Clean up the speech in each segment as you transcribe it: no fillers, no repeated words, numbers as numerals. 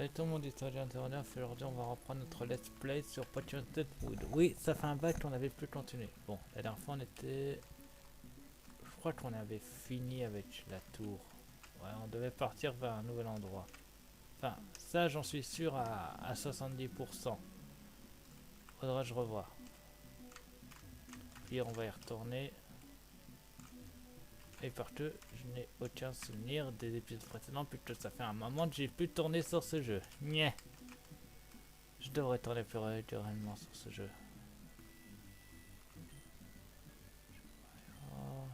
Salut tout le monde, histoire d'intervenir. Aujourd'hui, on va reprendre notre let's play sur Potioned Wood. Oui, ça fait un bac qu'on avait plus continué. Bon, la dernière fois, on était. Je crois qu'on avait fini avec la tour. Ouais, on devait partir vers un nouvel endroit. Enfin, ça, j'en suis sûr à 70%. Faudra que je revoie. Puis, on va y retourner. Et parce que je n'ai aucun souvenir des épisodes précédents, puisque ça fait un moment que j'ai plus tourné sur ce jeu. Nyeh. Je devrais tourner plus régulièrement sur ce jeu. Oh.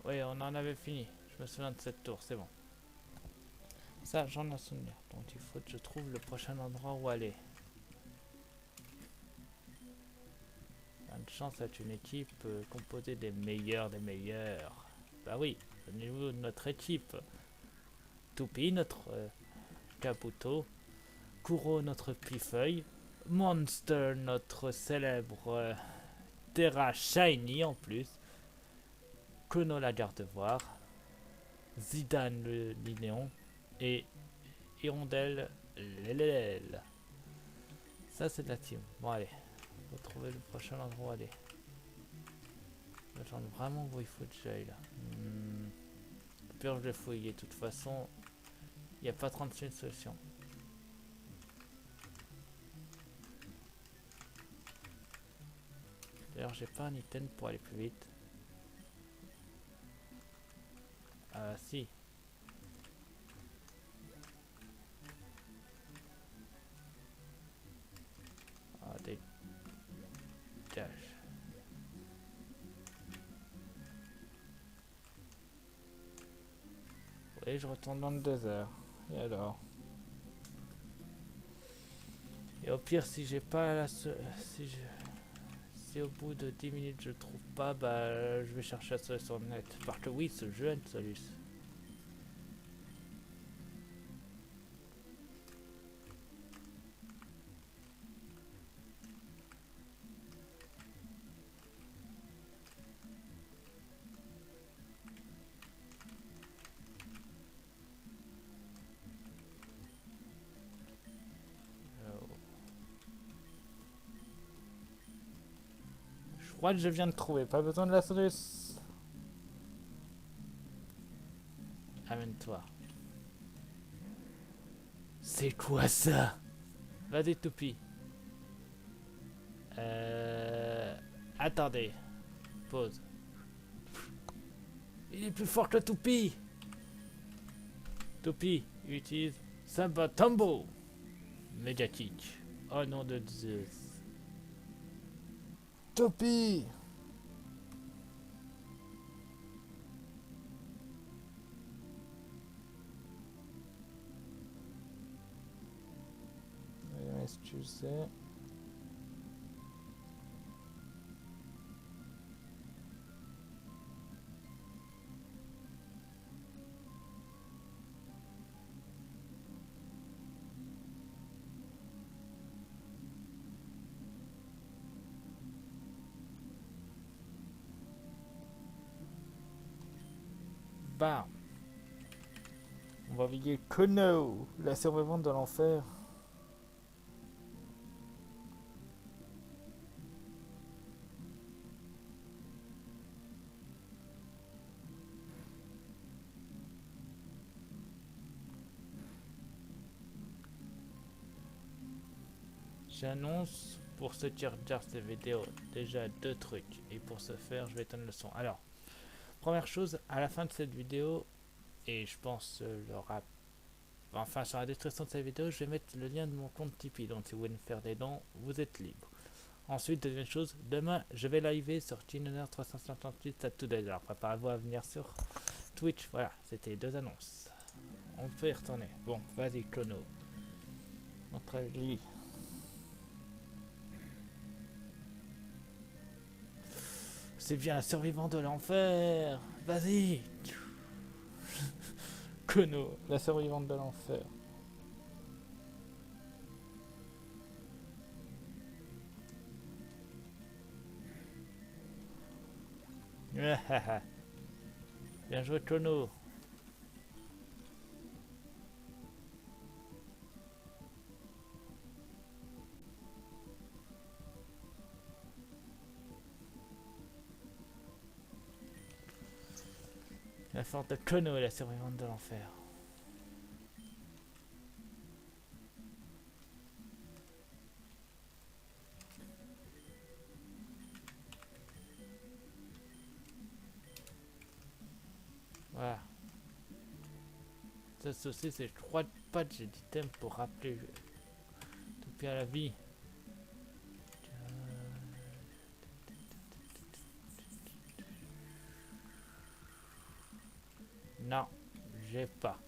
Oui, on en avait fini. Je me souviens de cette tour, c'est bon. Ça, j'en ai un souvenir. Donc il faut que je trouve le prochain endroit où aller. Une chance d'être une équipe composée des meilleurs des meilleurs. Bah oui, au niveau de notre équipe. Toupi, notre Kabuto. Kuro, notre Pifeuille. Monster, notre célèbre Terra Shiny en plus. Kono la garde-voir. Zidane le Linéon. Et Hirondelle Lelele. Ça, c'est de la team. Bon, allez. Faut trouver le prochain endroit où aller. J'attends vraiment où il faut que j'aille là. Pire, je vais fouiller. De toute façon, il n'y a pas 36 solutions. D'ailleurs, j'ai pas un item pour aller plus vite. Ah, si. Ah, des caches. Oui, je retourne dans le désert. Et alors? Et au pire, si j'ai pas la si au bout de 10 minutes je trouve pas, bah je vais chercher la solution net. Parce que oui, ce jeu a une solution. Je crois que je viens de trouver, pas besoin de la solution. Amène-toi. C'est quoi ça? Vas-y, Toupie. Attendez. Pause. Il est plus fort que Toupie. Toupie utilise Samba Tumbo. Médiatique. Oh nom de Zeus. Toupie. Est-ce que tu sais? Bam. On va veiller Kono, la survivante de l'enfer. J'annonce pour ceux qui regardent ces vidéos déjà deux trucs. Et pour ce faire, je vais éteindre le son. Alors, première chose, à la fin de cette vidéo, et je pense enfin sur la description de cette vidéo, je vais mettre le lien de mon compte Tipeee. Donc si vous voulez me faire des dons, vous êtes libre. Ensuite, deuxième chose, demain, je vais liver sur Chinoner 358 à Today. Alors préparez-vous à venir sur Twitch. Voilà, c'était les deux annonces. On peut y retourner. Bon, vas-y, Chrono. Notre lit. C'est bien un survivant de l'enfer. Vas-y. Kono, la survivante de l'enfer. Bien joué, Chono. La force de Chono est la survivante de l'enfer. Voilà. Ce souci, c'est 3 patchs d'items pour rappeler tout bien la vie. Non, j'ai pas.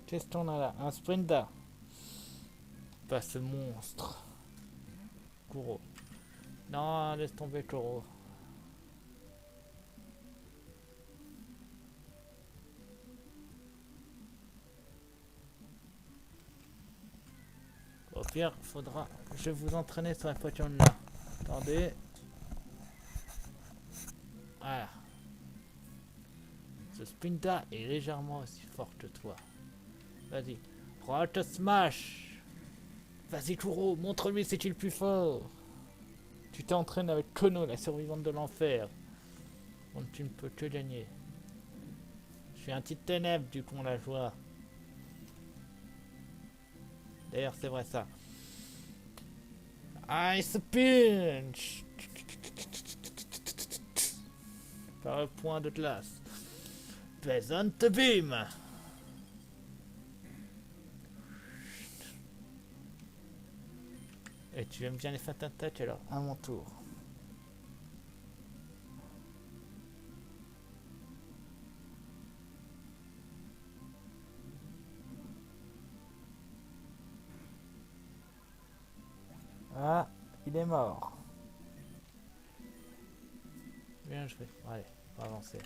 Qu'est-ce qu'on a là? Un Sprinda. Pas ce monstre. Kuro. Non, laisse tomber Kuro. Au pire, faudra. Je vais vous entraîner sur la potion là. Attendez. Voilà. Ce Sprinda est légèrement aussi fort que toi. Vas-y. Route Smash. Vas-y Kuro, montre-lui si tu es le plus fort. Tu t'entraînes avec Kono, la survivante de l'enfer. Donc tu ne peux que gagner. Je suis un petit ténèbre du con la joie. D'ailleurs c'est vrai ça. Ice Pinch. Par un point de glace. Peasant Beam. Et tu aimes bien les Phantom Touch alors à mon tour. Ah, il est mort. Bien joué. Allez, on va avancer.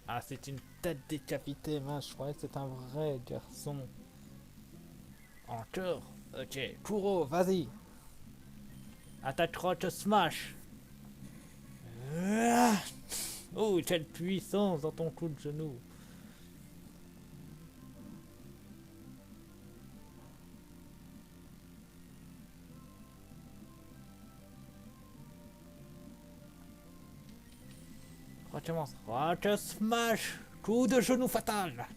Ah, c'est une tête décapitée, mince, je croyais que c'est un vrai garçon. Encore. Ok, Kuro, vas-y. Attaque roche smash. Oh, quelle puissance dans ton coup de genou. Recommence. Roche smash. Coup de genou fatal.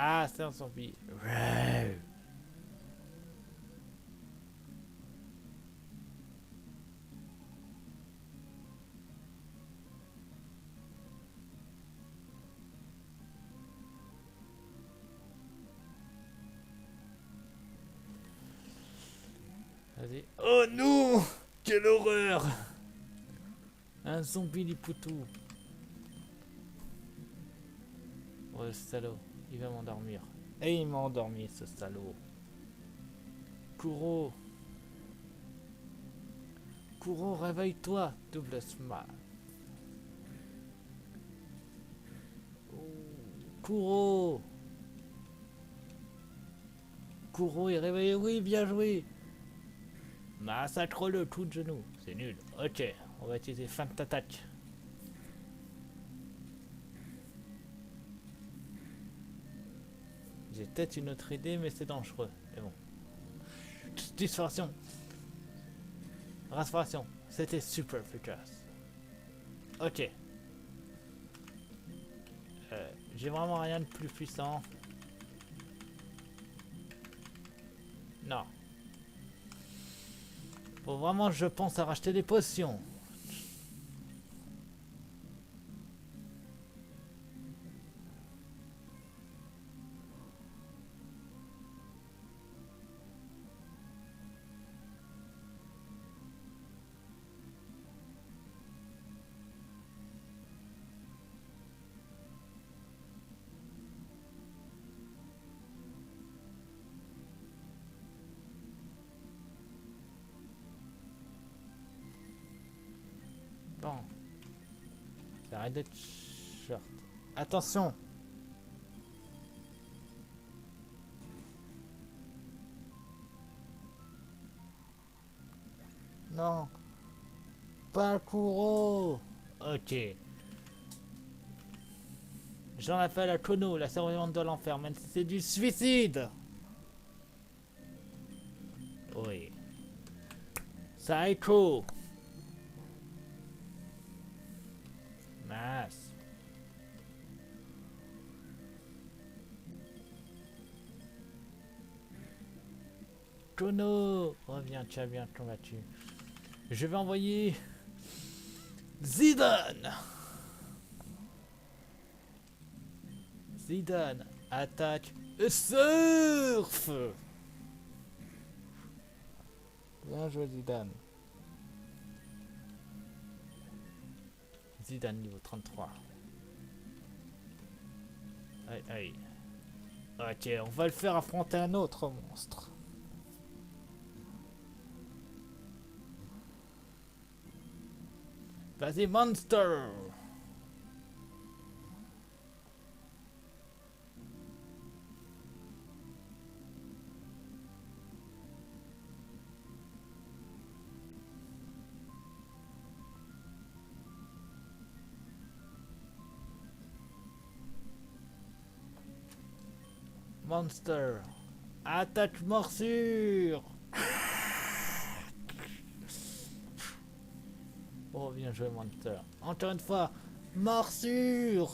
Ah, c'est un zombie. Vas-y. Oh non! Quelle horreur! Un zombie Lipoutou. Oh, le salaud. Il va m'endormir. Et il m'a endormi, ce salaud. Kuro. Kuro, réveille-toi. Double smash. Kuro. Kuro est réveillé. Oui, bien joué. Massacre le coup de genou. C'est nul. Ok, on va utiliser fin d'attaque. J'ai peut-être une autre idée, mais c'est dangereux. Mais bon. Disparition. Respiration. C'était super efficace. Ok. J'ai vraiment rien de plus puissant. Non. Faut vraiment, je pense, à racheter des potions. Attends. Ça arrête d'être short. Attention. Non. Parkouro. Ok. J'en appelle à Kono, la surveillante de l'enfer, même si c'est du suicide. Oui. Psycho. Mince. Kono. Reviens, tu as bien combattu. Je vais envoyer Zidane. Zidane, attaque, surf. Bien joué Zidane. Zidane niveau 33. Aïe aïe. Ok, on va le faire affronter un autre monstre. Vas-y Monster. Monster. Attaque morsure. Oh, bien joué, Monster. Encore une fois, morsure.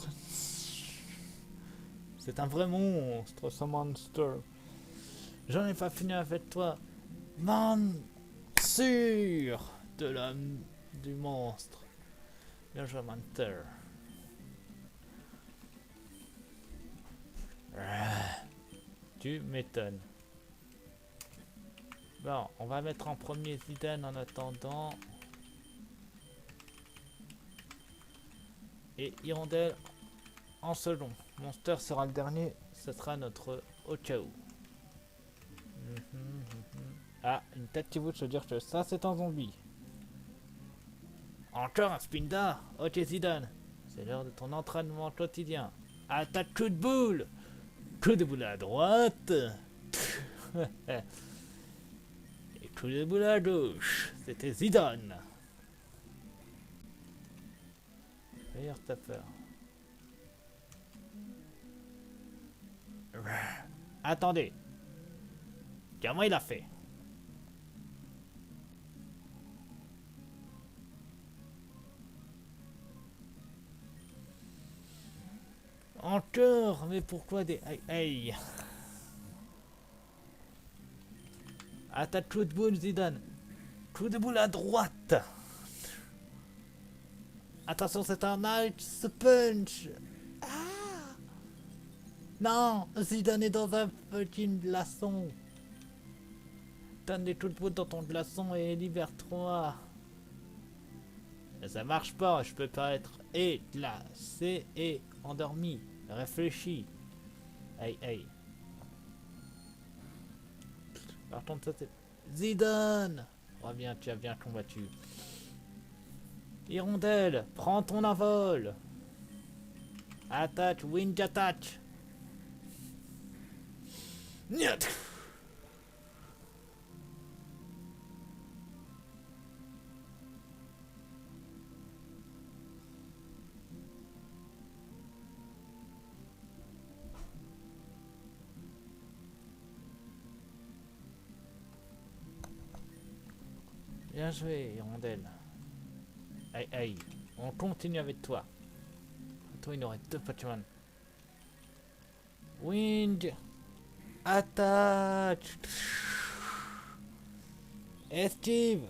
C'est un vrai monstre, ce Monster. J'en ai pas fini avec toi. Morsure de l'homme du monstre. Bien joué, Monster. Tu m'étonnes. Bon, on va mettre en premier Zidane en attendant. Et Hirondelle en second. Monster sera le dernier, ce sera notre au cas où. Ah, une tête qui veut se dire que ça c'est un zombie. Encore un Spinda. Ok Zidane, c'est l'heure de ton entraînement quotidien. Attaque coup de boule. Coup de boule à droite. Et coup de boule à gauche. C'était Zidane. Meilleur tapeur. Attendez. Comment il a fait? Encore? Mais pourquoi des... Aïe, aïe. Attaque coup de boule, Zidane. Coup de boule à droite. Attention, c'est un ice punch. Ah! Non, Zidane est dans un petit glaçon. Donne des coups de boule dans ton glaçon et libère-toi. Mais ça marche pas, je peux pas être glacé et endormi. Réfléchis. Aïe, aïe. Par contre, ça c'est... Zidane! Reviens, tu as bien combattu. Hirondelle, prends ton envol. Attaque, wind attaque. Niet. Bien joué, Hirondelle. Aïe, aïe. On continue avec toi. Toi, il aurait deux Pokémon. Wind. Attaque. Esquive.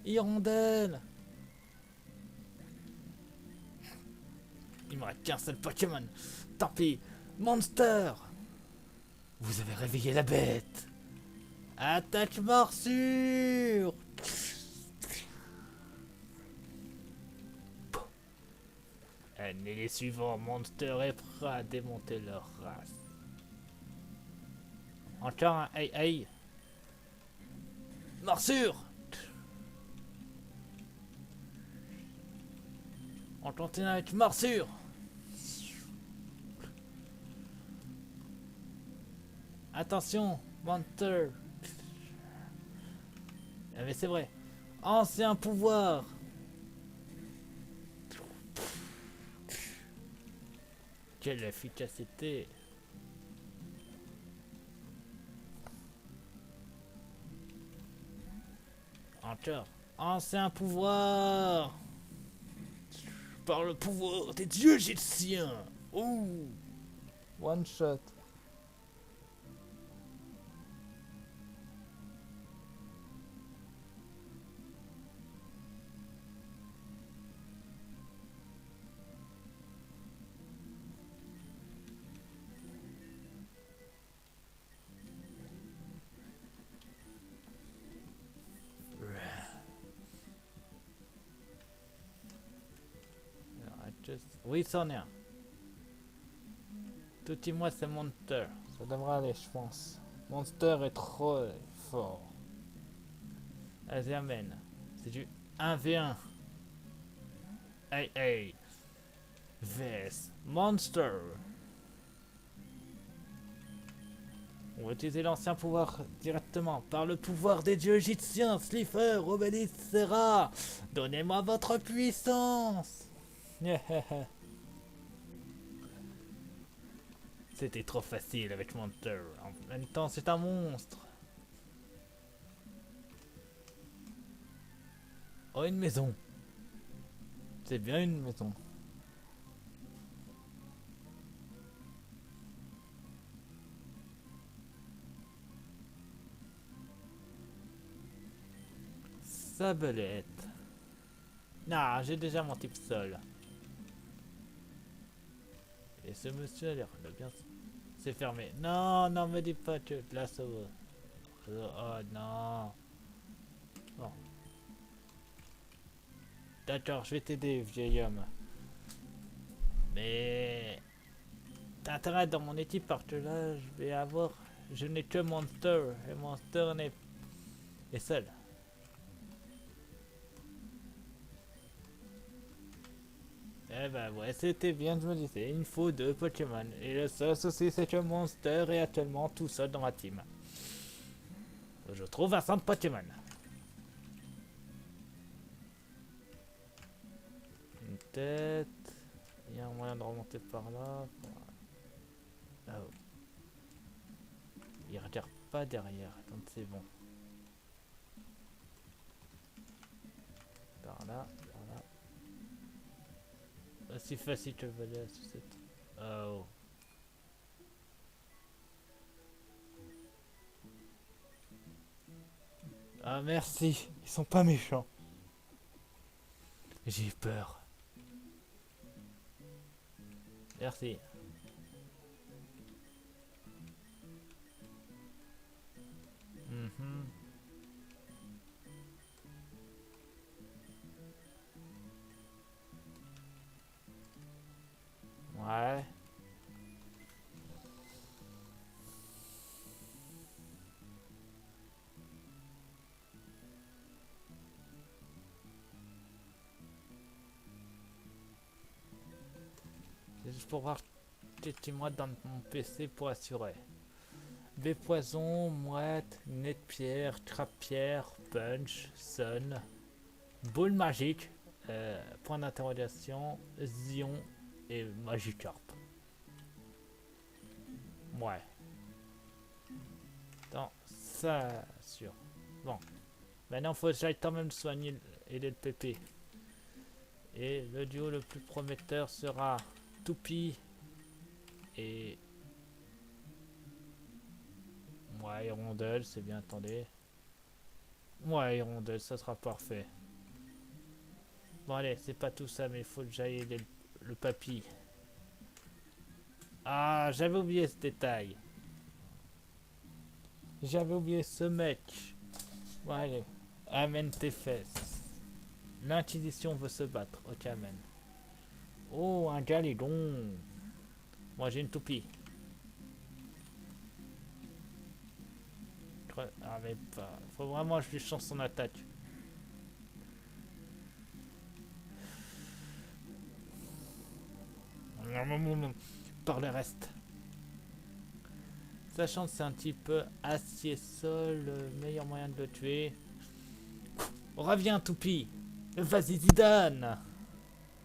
Hirondelle. Il me reste qu'un seul Pokémon. Tant pis. Monster. Vous avez réveillé la bête. Attaque morsure. Et les suivants, Monster est prêt à démonter leur race. Encore un aïe aïe. Morsure. On continue avec morsure. Attention, Monster. Ah, mais c'est vrai. Ancien pouvoir. Quelle efficacité. Encore. Ancien pouvoir. Par le pouvoir des dieux égyptiens. Ouh. One shot. Oui, c'en est un. Tout dit moi c'est Monster. Ça devrait aller, je pense. Monster est trop fort. Vas-y, amène. C'est du 1v1. Hey, hey. VS Monster. On va utiliser l'ancien pouvoir directement. Par le pouvoir des dieux égyptiens, Slifer, Obélis, Serra. Donnez-moi votre puissance. C'était trop facile avec Monster. En même temps, c'est un monstre. Oh, une maison. C'est bien une maison. Sablette. Non, j'ai déjà mon type sol. Et ce monsieur a l'air de bien... C'est fermé. Non, non, me dis pas que là ça va. Oh non. Bon. D'accord, je vais t'aider, vieil homme. Mais... T'as intérêt dans mon équipe parce que là, je vais avoir... Je n'ai que Monster. Et Monster est seul. Eh ben ouais, c'était bien de me dire. Il me faut 2 Pokémon. Et le seul souci, c'est que Monster est actuellement tout seul dans ma team. Je trouve un centre Pokémon. Une tête. Il y a un moyen de remonter par là. Oh. Il regarde pas derrière, donc c'est bon. Par là, par là. Aussi facile que le valet à sucette. Oh. Ah merci, ils sont pas méchants. J'ai peur. Merci. Mhm. Ouais. C'est juste pour voir quelques mois dans mon PC pour assurer. Des poisons, mouettes, nez de pierre, crapière, punch, sun, boule magique, point d'interrogation, zion et magikarp. Ouais. Attends, ça sûr. Bon. Maintenant faut que j'aille quand même soigner et le PP. Et le duo le plus prometteur sera Toupie et... Ouais, Hirondelle, c'est bien, attendez. Ouais, Hirondelle, ça sera parfait. Bon allez, c'est pas tout ça, mais il faut que j'aille aider le papy. Ah, j'avais oublié ce détail. J'avais oublié ce mec. Bon allez, amène tes fesses. L'Inquisition veut se battre. Ok, amène. Oh, un Galidon. Moi j'ai une toupie. Ah mais pas. Faut vraiment que je lui change son attaque. par le reste. Sachant que c'est un petit peu acier-sol, le meilleur moyen de le tuer. Reviens, Toupie. Vas-y, Zidane.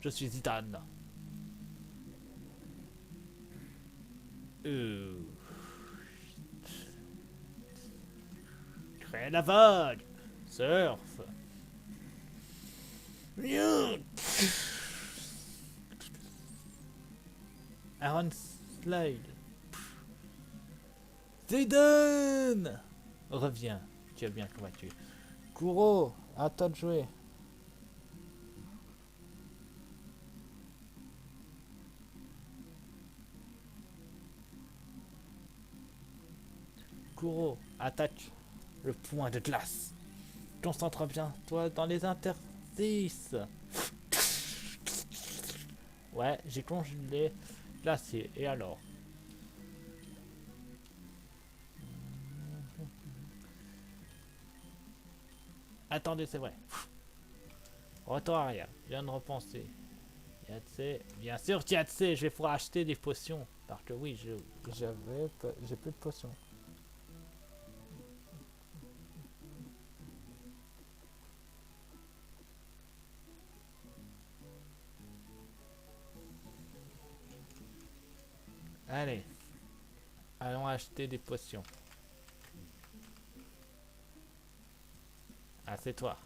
Je suis Zidane. Crée la vague. Surf. Aaron Slide. Zidane. Reviens. Tu as bien combattu. Kuro, à toi de jouer. Kuro, attaque le point de glace. Concentre bien, toi, dans les interstices. Ouais, j'ai congelé glacier. Et alors? Attendez, c'est vrai. Retour arrière. Je viens de repenser. Yatsé. Bien sûr, Yatsé, je vais pouvoir acheter des potions. Parce que oui, j'ai plus de potions. Allez. Allons acheter des potions. Ah, c'est toi.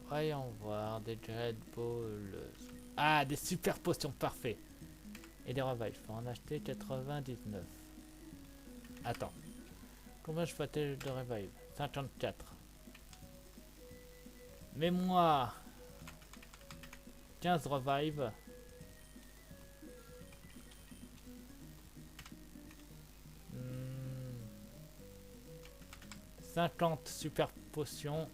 Voyons voir, des Dread Balls. Ah, des super potions, parfait. Et des revives, faut en acheter 99. Attends, combien je peux-t-il de revive? 54. Mets-moi 15 revive. 50 super potions.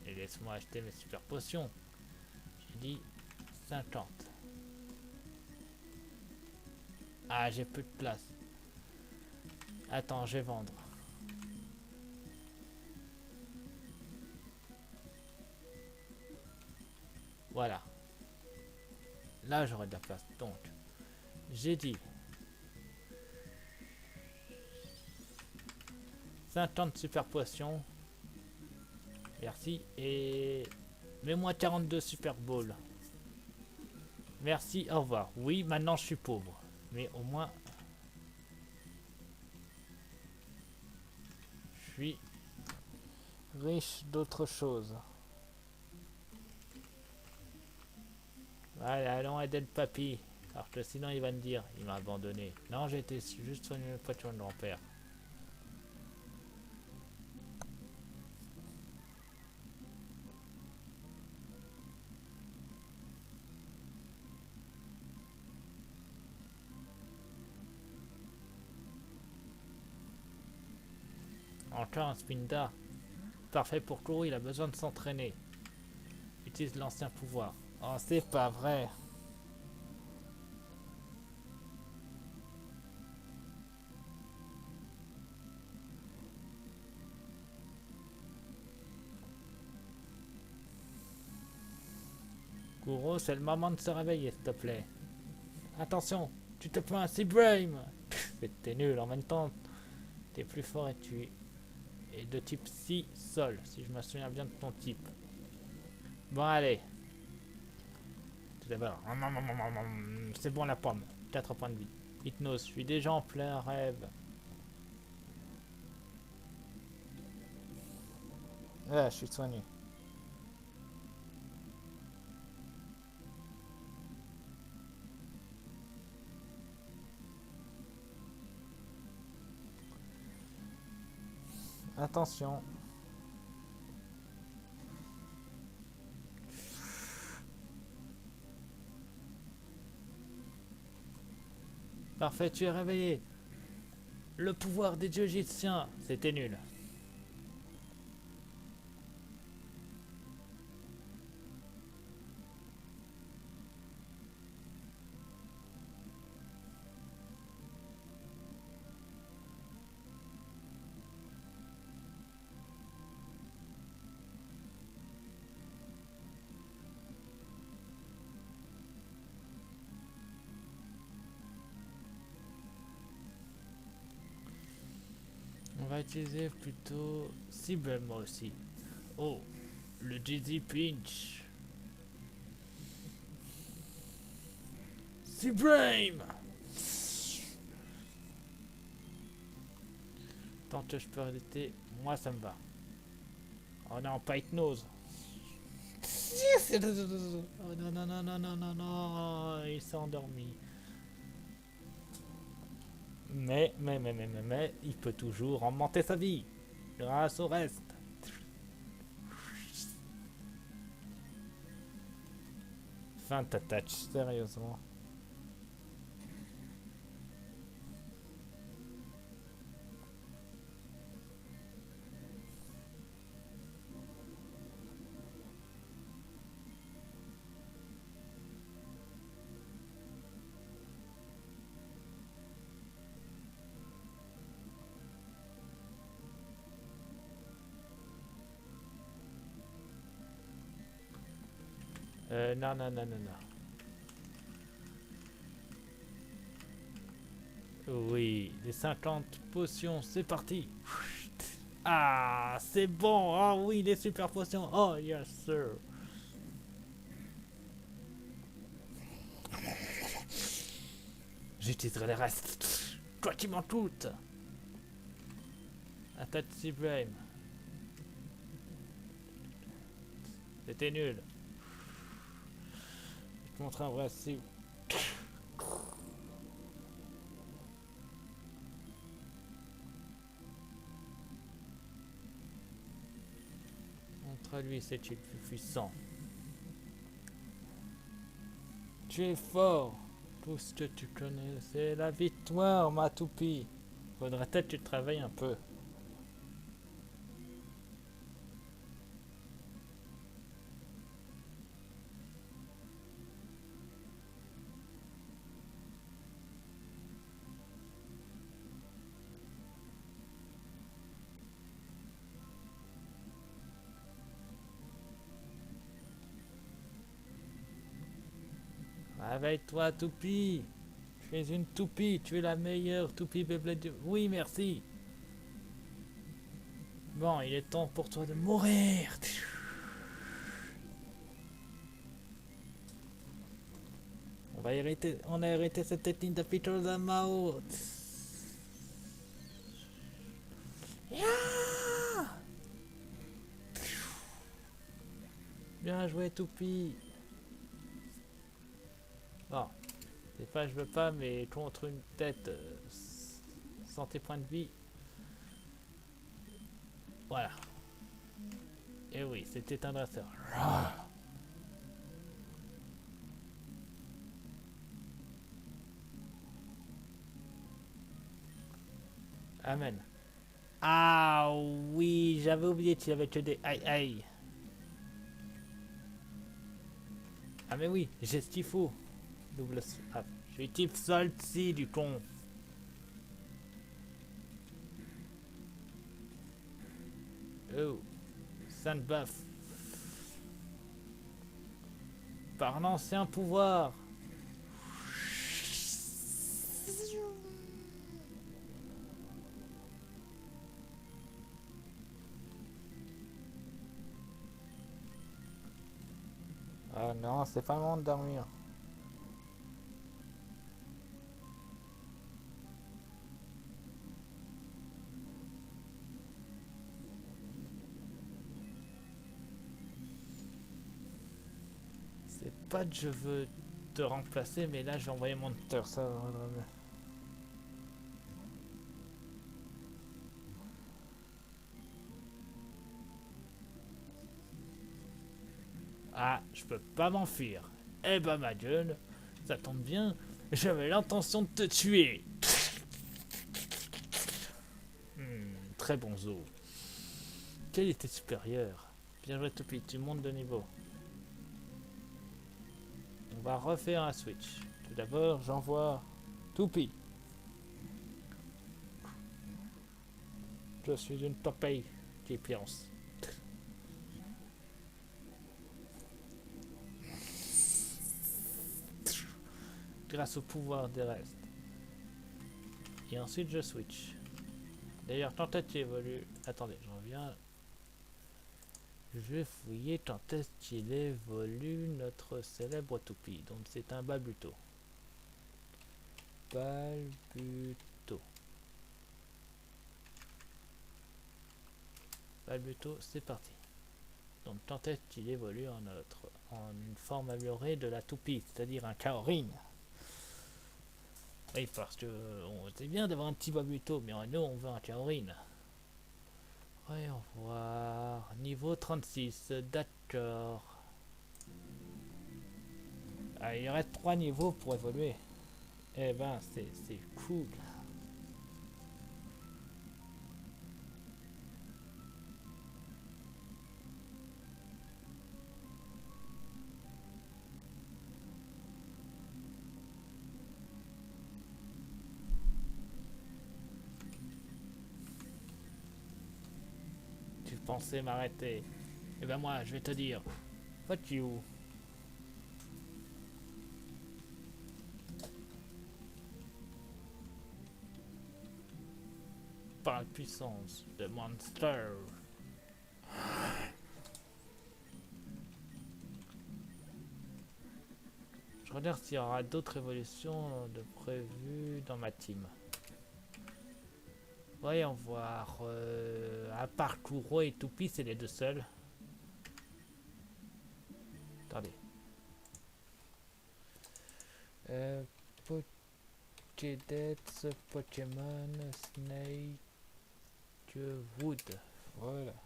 Et laisse-moi acheter mes super potions. J'ai dit 50. Ah, j'ai plus de place. Attends, je vais vendre. Voilà. Là, j'aurai de la place. Donc, j'ai dit 50 super potions. Merci. Et mets-moi 42 super balls. Merci, au revoir. Oui, maintenant je suis pauvre. Mais au moins, je suis riche d'autre chose. Allez, allons aider le papy. Alors que sinon il va me dire, il m'a abandonné. Non, j'ai été juste sur une voiture de grand-père. Encore un Spinda. Parfait pour Kuro, il a besoin de s'entraîner. Utilise l'ancien pouvoir. Oh, c'est pas vrai. Kuro, c'est le moment de se réveiller, s'il te plaît. Attention, tu te prends un Seabrame. T'es nul, en même temps, t'es plus fort et tu es de type Si Sol, si je me souviens bien de ton type. Bon, allez. Tout d'abord, c'est bon la pomme. 4 points de vie. Hypnose, je suis déjà en plein rêve. Ah, je suis soigné. Attention. Parfait, tu es réveillé. Le pouvoir des dieux égyptiens. C'était nul. va utiliser plutôt cible moi aussi. Oh, le Dizzy Pinch. Sublime. Tant que je peux arrêter, moi ça me va. On est en Pike Nose. Oh non, non, non, non, non, non, non, il s'est endormi. Mais, il peut toujours augmenter sa vie grâce au reste. Fin de ta touch, sérieusement. Non, non, non, non, non. Oui, les 50 potions, c'est parti. Ah, c'est bon. Ah oui, les super potions. Oh, yes, sir. J'utiliserai les restes. Toi qui m'en toutes. Attaque Sublime. C'était nul. Je te montre un vrai si. Montre-lui c'est le plus puissant. Tu es fort. Tout ce que tu connais, c'est la victoire, ma toupie. Faudrait peut-être que tu travailles un peu. Réveille-toi, toupie. Tu es une toupie, tu es la meilleure toupie Beyblade du... Oui, merci. Bon, il est temps pour toi de mourir. On a hérité cette technique de Peter Zamao. Bien joué, toupie. Bon, c'est pas je veux pas, mais contre une tête sans tes points de vie. Voilà. Et oui, c'était un dresseur. Amen. Ah oui, j'avais oublié qu'il y avait que des aïe aïe. Ah mais oui, j'ai ce qu'il faut. Double ah, je suis type salty du con. Oh, Sainte Buff. Par l'ancien pouvoir. Ah non, c'est pas le moment de dormir. C'est pas que je veux te remplacer, mais là je vais envoyer mon tuteur, ça va mieux. Ah, je peux pas m'enfuir. Eh ben ma gueule, ça tombe bien, j'avais l'intention de te tuer. Très bon zoo. Qualité supérieure. Bien joué Toupie, tu montes de niveau. On va refaire un switch. Tout d'abord, j'envoie Toupie. Je suis une toupie qui pionce. Grâce au pouvoir des restes. Et ensuite je switch. D'ailleurs, quand est-ce qu'il évolue... Attendez, je reviens. Je vais fouiller quand est-ce qu'il évolue notre célèbre toupie. Donc c'est un balbuto. Balbuto. Balbuto, c'est parti. Donc quand est-ce qu'il évolue en une forme améliorée de la toupie, c'est-à-dire un kaorin. Oui, parce que c'est bien d'avoir un petit balbuto, mais nous on veut un kaorin. Voyons voir. Niveau 36, d'accord. Ah, il reste 3 niveaux pour évoluer. Eh ben, c'est cool. Tu pensais m'arrêter. Eh ben moi, je vais te dire. Fuck you. Par la puissance de Monster. Je regarde s'il y aura d'autres évolutions de prévues dans ma team. Voyons voir. À part Kuro et Toupie, c'est les deux seuls. Attendez. Pokédex, Pokémon, Snake, Wood. Voilà. Alors,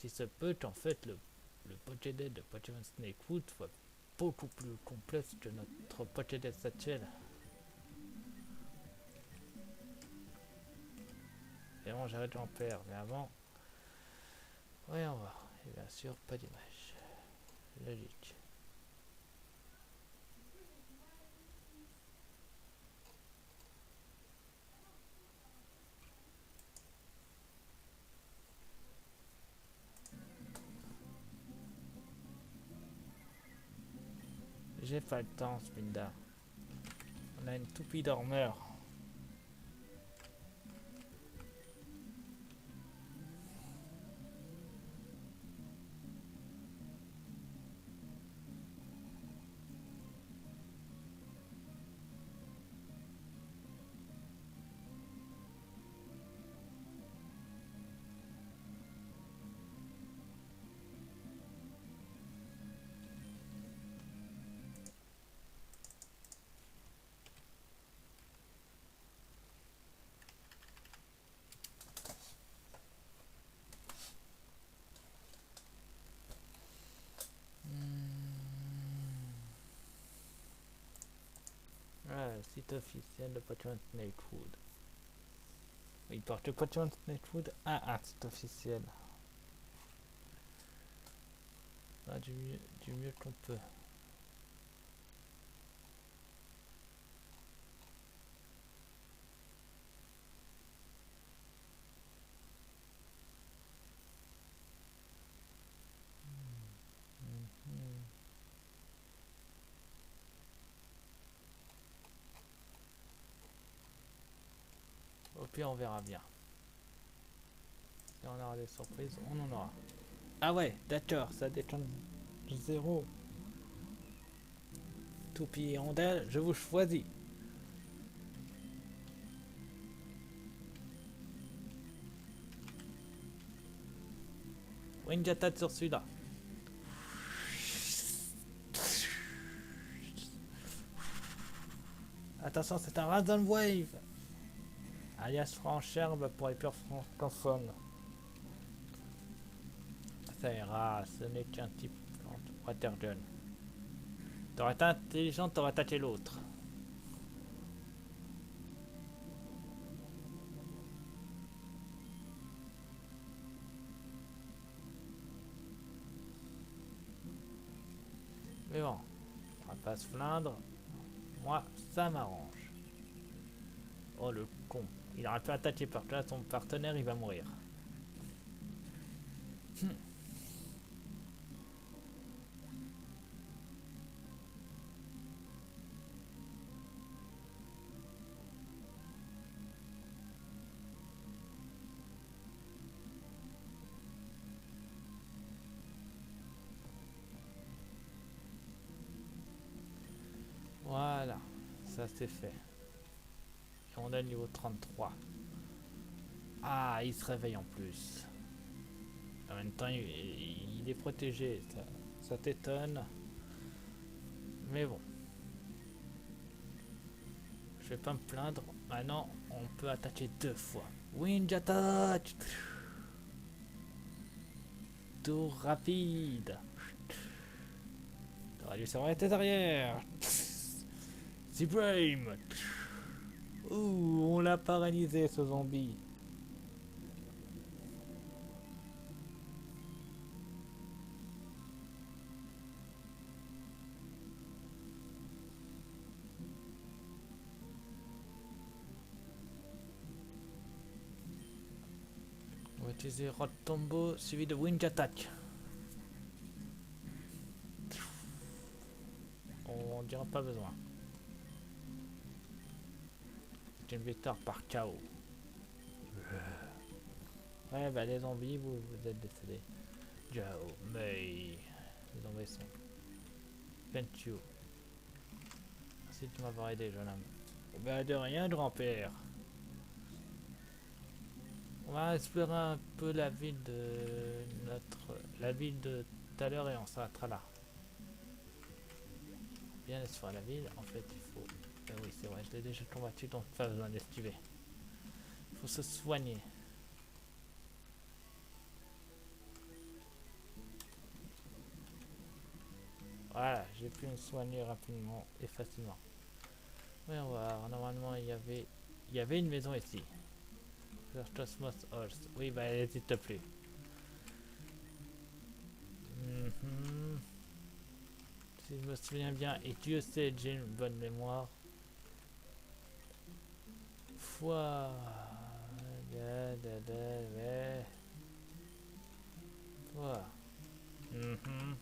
il se peut qu'en fait le Pokédex de Pokémon Snakewood soit beaucoup plus complexe que notre Pokédex actuel. Et bon, j'arrête d'en perdre, mais avant. Voyons voir. Et bien sûr, pas d'image. Logique. J'ai pas le temps, Spinda. On a une toupie dormeur. Ah, le site officiel de Pokémon Snakewood. Il porte Pokémon Snakewood à un site officiel. Ah, du mieux qu'on peut. Au pire, on verra bien. Si on aura des surprises, on en aura. Ah ouais, d'accord, ça détonne 0. Toupie et rondelle, je vous choisis. Wing attaque sur celui-là. Attention, c'est un Random Wave. Alias Francherbe pour les purs francophones. Ça ira, ce n'est qu'un type Watergun. T'aurais été intelligent, t'aurais attaqué l'autre. Mais bon, on va pas se plaindre. Moi, ça m'arrange. Oh le con. Il aurait pu attaquer par là, son partenaire, il va mourir. ça c'est fait. Et on a le niveau 33. Ah, il se réveille en plus. En même temps, il est protégé. Ça t'étonne. Mais bon. Je vais pas me plaindre. Maintenant, on peut attaquer 2 fois. Wind attack. Tour rapide. T'aurais dû savoir la tête arrière. Z-Brame. Ouh, on l'a paralysé ce zombie. On va utiliser Rod Tombo suivi de Wind Attack. On dira pas besoin. C'est une victoire par KO. Ouais, bah les zombies, vous êtes décédés. Ciao, mais les zombies sont. Thank you. Merci de m'avoir aidé, jeune homme. Bah de rien, grand-père. On va explorer un peu la ville de la ville de tout à l'heure et on s'arrêtera là. Bien explorer la ville, en fait il faut. Oui c'est vrai, je l'ai déjà combattu donc pas besoin d'esquiver. Il faut se soigner. Voilà, j'ai pu me soigner rapidement et facilement. Oui, on va voir. Normalement, il y avait une maison ici. Oui, bah, n'hésite plus. Mhm. Si je me souviens bien, et Dieu sait, j'ai une bonne mémoire. Foi. Ouais. Foi. Mhm.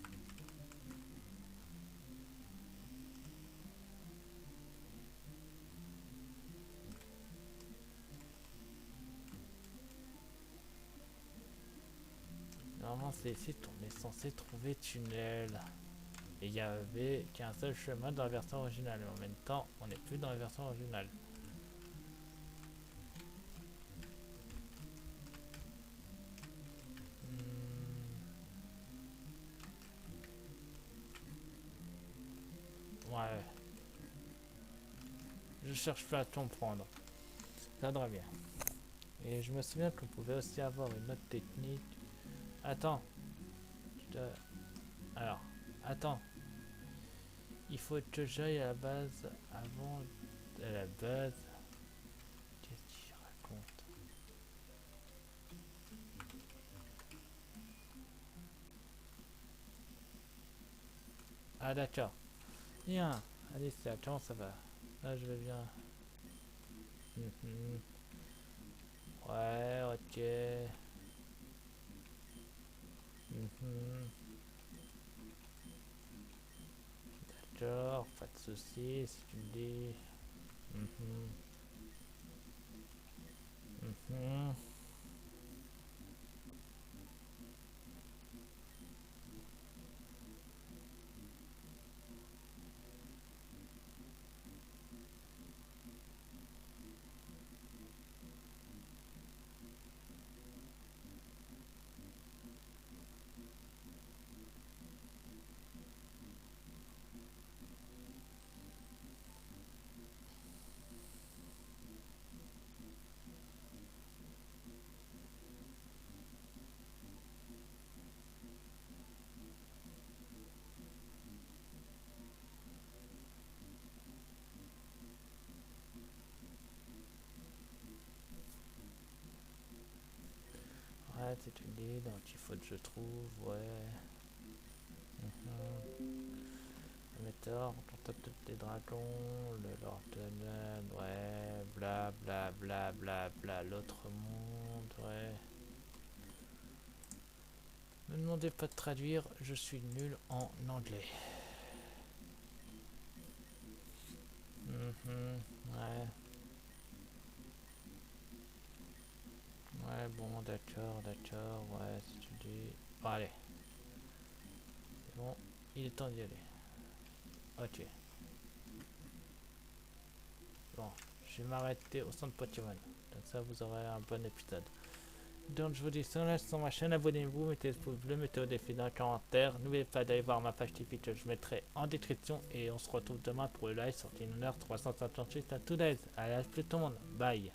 Normalement, c'est ici qu'on est censé trouver tunnel. Et il y avait qu'un seul chemin dans la version originale. Mais en même temps, on n'est plus dans la version originale. Ouais. Je cherche pas à comprendre. Ça va bien. Et je me souviens qu'on pouvait aussi avoir une autre technique. Attends. Alors, attends. Il faut que j'aille à la base avant à la base. Qu'est-ce qu'il raconte? Ah d'accord. Bien. Allez, c'est attends, ça va. Là, je vais bien. Mhm. Ouais, ok. Mhm. D'accord, pas de soucis si tu me dis. Mhm. Mhm. Ouais, c'est une idée, donc il faut que je trouve, ouais. Mhm. Le météore, on tape toutes les dragons, le Lord de ouais, bla bla bla bla bla, l'autre monde, ouais. Ne me demandez pas de traduire, je suis nul en anglais. Mhm. Ouais, ouais, bon, d'accord, ouais, si tu dis. Bon, allez, c'est bon, il est temps d'y aller. Ok. Bon, je vais m'arrêter au centre Pokémon. Comme ça, vous aurez un bon épisode. Donc, je vous dis sur ma chaîne, abonnez-vous, mettez le pouce bleu, mettez au défi dans les commentaires. N'oubliez pas d'aller voir ma page Tipeee que je mettrai en description. Et on se retrouve demain pour le live sur Team 358 à Toulouse. Allez, à plus tout le monde. Bye.